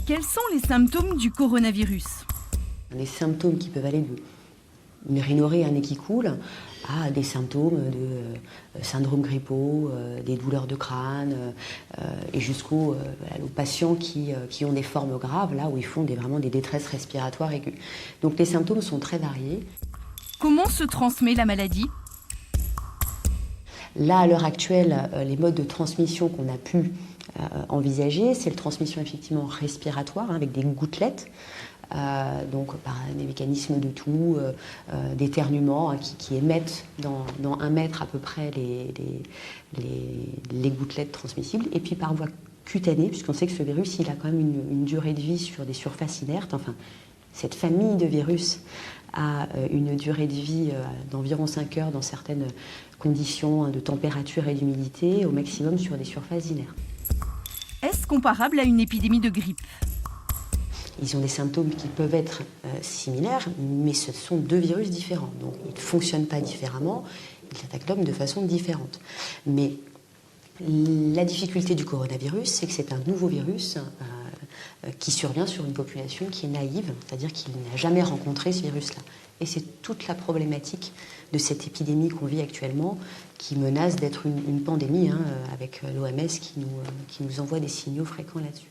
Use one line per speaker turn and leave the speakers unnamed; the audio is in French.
Quels sont les symptômes du coronavirus?
Des symptômes qui peuvent aller d'une rhinorrhée, un nez qui coule, à des symptômes de syndrome grippaux, des douleurs de crâne, et jusqu'aux patients qui ont des formes graves, là où ils font vraiment des détresses respiratoires aiguës. Donc les symptômes sont très variés.
Comment se transmet la maladie?
Là, à l'heure actuelle, les modes de transmission qu'on a pu envisager, c'est la transmission effectivement respiratoire, avec des gouttelettes, donc par des mécanismes de toux, d'éternuement, qui émettent dans 1 mètre à peu près les gouttelettes transmissibles, et puis par voie cutanée, puisqu'on sait que ce virus il a quand même une durée de vie sur des surfaces inertes. Enfin, cette famille de virus a une durée de vie d'environ 5 heures dans certaines conditions de température et d'humidité, au maximum sur des surfaces inertes.
Est-ce comparable à une épidémie de grippe?
Ils ont des symptômes qui peuvent être similaires, mais ce sont 2 virus différents. Donc ils ne fonctionnent pas différemment, ils attaquent l'homme de façon différente. Mais la difficulté du coronavirus, c'est que c'est un nouveau virus qui survient sur une population qui est naïve, c'est-à-dire qu'il n'a jamais rencontré ce virus-là. Et c'est toute la problématique de cette épidémie qu'on vit actuellement, qui menace d'être une pandémie, avec l'OMS qui nous envoie des signaux fréquents là-dessus.